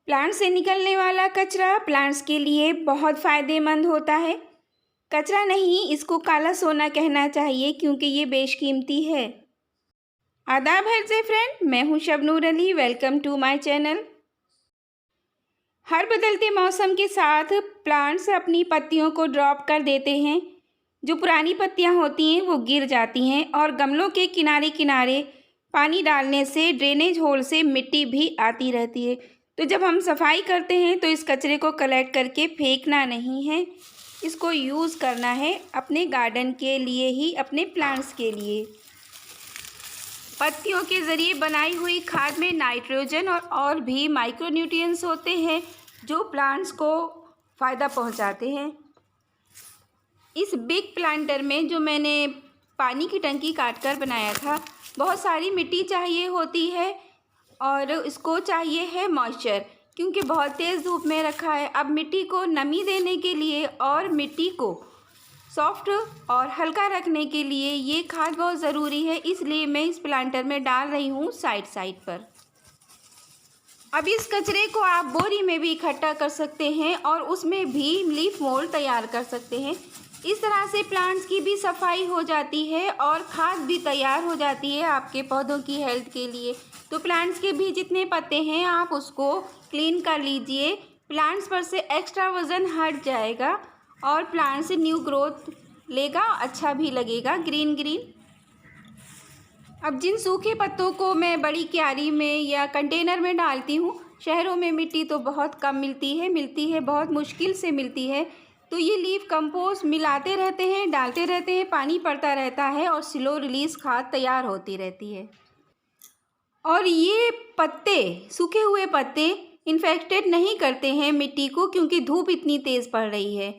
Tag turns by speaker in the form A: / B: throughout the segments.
A: Plant से निकलने वाला कचरा प्लांट्स के लिए बहुत फ़ायदेमंद होता है। कचरा नहीं, इसको काला सोना कहना चाहिए क्योंकि ये बेशकीमती है। आदाब हर्ज़े फ्रेंड, मैं हूँ Shabnoor Ali. Welcome to my channel. हर बदलते मौसम के साथ प्लांट्स अपनी पत्तियों को ड्रॉप कर देते हैं। जो पुरानी पत्तियाँ होती हैं वो गिर जाती हैं और गमलों के किनारे किनारे पानी डालने से ड्रेनेज होल से मिट्टी भी आती रहती है। तो जब हम सफाई करते हैं तो इस कचरे को कलेक्ट करके फेंकना नहीं है, इसको यूज़ करना है अपने गार्डन के लिए ही, अपने प्लांट्स के लिए। पत्तियों के ज़रिए बनाई हुई खाद में नाइट्रोजन और भी माइक्रोन्यूट्रिएंट्स होते हैं जो प्लांट्स को फ़ायदा पहुंचाते हैं। इस बिग प्लांटर में जो मैंने पानी की टंकी काटकर बनाया था, बहुत सारी मिट्टी चाहिए होती है और इसको चाहिए है मॉइस्चर, क्योंकि बहुत तेज़ धूप में रखा है। अब मिट्टी को नमी देने के लिए और मिट्टी को सॉफ्ट और हल्का रखने के लिए ये खाद बहुत ज़रूरी है, इसलिए मैं इस प्लांटर में डाल रही हूँ साइड पर। अब इस कचरे को आप बोरी में भी इकट्ठा कर सकते हैं और उसमें भी लीफ मोल्ड तैयार कर सकते हैं। इस तरह से प्लांट्स की भी सफाई हो जाती है और खाद भी तैयार हो जाती है आपके पौधों की हेल्थ के लिए। तो प्लांट्स के भी जितने पत्ते हैं आप उसको क्लीन कर लीजिए। प्लांट्स पर से एक्स्ट्रा वज़न हट जाएगा और प्लांट से न्यू ग्रोथ लेगा, अच्छा भी लगेगा ग्रीन ग्रीन। अब जिन सूखे पत्तों को मैं बड़ी क्यारी में या कंटेनर में डालती हूँ, शहरों में मिट्टी तो बहुत कम मिलती है, बहुत मुश्किल से मिलती है। तो ये लीफ कंपोस्ट मिलाते रहते हैं, डालते रहते हैं, पानी पड़ता रहता है और स्लो रिलीज़ खाद तैयार होती रहती है। और ये पत्ते, सूखे हुए पत्ते इन्फेक्टेड नहीं करते हैं मिट्टी को, क्योंकि धूप इतनी तेज़ पड़ रही है।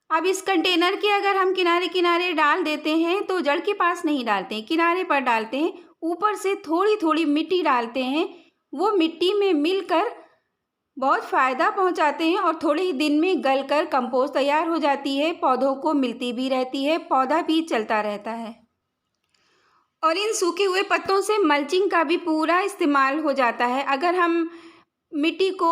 A: अब इस कंटेनर के अगर हम किनारे किनारे डाल देते हैं तो जड़ के पास नहीं डालते हैं, किनारे पर डालते हैं, ऊपर से थोड़ी थोड़ी मिट्टी डालते हैं। वो मिट्टी में मिलकर बहुत फ़ायदा पहुंचाते हैं और थोड़े ही दिन में गलकर कंपोस्ट तैयार हो जाती है, पौधों को मिलती भी रहती है, पौधा भी चलता रहता है। और इन सूखे हुए पत्तों से मल्चिंग का भी पूरा इस्तेमाल हो जाता है। अगर हम मिट्टी को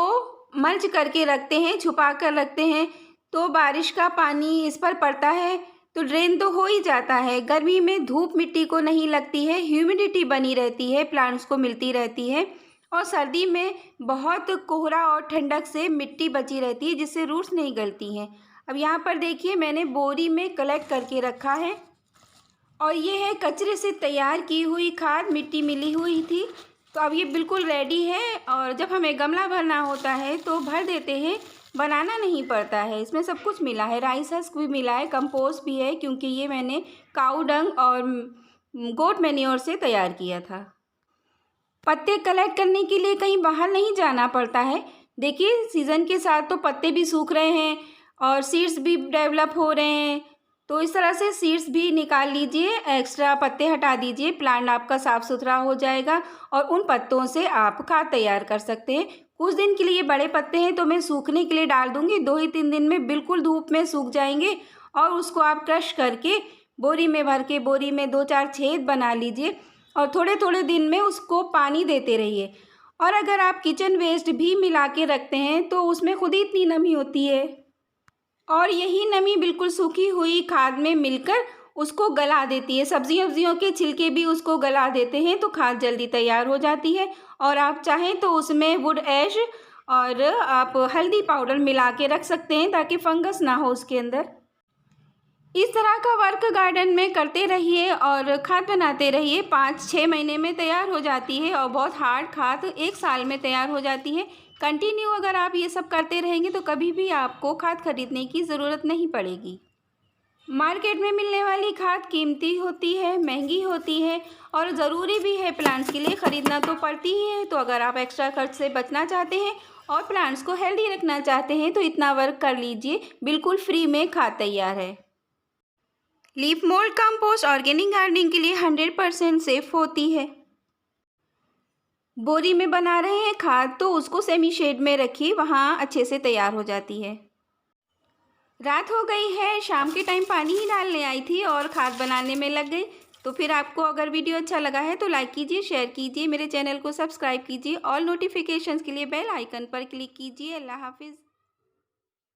A: मल्च करके रखते हैं, छुपा कर रखते हैं, तो बारिश का पानी इस पर पड़ता है तो ड्रेन तो हो ही जाता है। गर्मी में धूप मिट्टी को नहीं लगती है, ह्यूमिडिटी बनी रहती है, प्लांट्स को मिलती रहती है। और सर्दी में बहुत कोहरा और ठंडक से मिट्टी बची रहती है, जिससे रूट्स नहीं गलती हैं। अब यहाँ पर देखिए, मैंने बोरी में कलेक्ट करके रखा है और ये है कचरे से तैयार की हुई खाद, मिट्टी मिली हुई थी। तो अब ये बिल्कुल रेडी है और जब हमें गमला भरना होता है तो भर देते हैं, बनाना नहीं पड़ता है। इसमें सब कुछ मिला है, राइस हस्क भी मिला है, कंपोस्ट भी है, क्योंकि ये मैंने काऊ डंग और गोट मैन्योर से तैयार किया था। पत्ते कलेक्ट करने के लिए कहीं बाहर नहीं जाना पड़ता है। देखिए, सीज़न के साथ तो पत्ते भी सूख रहे हैं और सीड्स भी डेवलप हो रहे हैं। तो इस तरह से सीड्स भी निकाल लीजिए, एक्स्ट्रा पत्ते हटा दीजिए, प्लांट आपका साफ़ सुथरा हो जाएगा और उन पत्तों से आप खाद तैयार कर सकते हैं। कुछ दिन के लिए बड़े पत्ते हैं तो मैं सूखने के लिए डाल दूँगी, 2 ही 3 दिन में बिल्कुल धूप में सूख जाएंगे और उसको आप क्रश करके बोरी में भर के, बोरी में 2-4 छेद बना लीजिए और थोड़े थोड़े दिन में उसको पानी देते रहिए। और अगर आप किचन वेस्ट भी मिला के रखते हैं तो उसमें खुद ही इतनी नमी होती है और यही नमी बिल्कुल सूखी हुई खाद में मिलकर उसको गला देती है। सब्जियों के छिलके भी उसको गला देते हैं तो खाद जल्दी तैयार हो जाती है। और आप चाहें तो उसमें वुड ऐश और आप हल्दी पाउडर मिला के रख सकते हैं ताकि फंगस ना हो उसके अंदर। इस तरह का वर्क गार्डन में करते रहिए और खाद बनाते रहिए। 5-6 महीने में तैयार हो जाती है और बहुत हार्ड खाद 1 साल में तैयार हो जाती है। कंटिन्यू अगर आप ये सब करते रहेंगे तो कभी भी आपको खाद खरीदने की ज़रूरत नहीं पड़ेगी। मार्केट में मिलने वाली खाद कीमती होती है, महंगी होती है और ज़रूरी भी है, प्लांट्स के लिए ख़रीदना तो पड़ती ही है। तो अगर आप एक्स्ट्रा खर्च से बचना चाहते हैं और प्लांट्स को हेल्दी रखना चाहते हैं तो इतना वर्क कर लीजिए, बिल्कुल फ्री में खाद तैयार है। Leaf mould compost organic gardening के लिए 100% सेफ होती है। बोरी में बना रहे हैं खाद तो उसको सेमी शेड में रखिए, वहाँ अच्छे से तैयार हो जाती है। रात हो गई है, शाम के टाइम पानी ही डालने आई थी और खाद बनाने में लग गई। तो फिर आपको अगर वीडियो अच्छा लगा है तो लाइक कीजिए, शेयर कीजिए, मेरे चैनल को सब्सक्राइब कीजिए, ऑल नोटिफिकेशंस के लिए बेल आइकन पर क्लिक कीजिए। अल्लाह हाफिज़।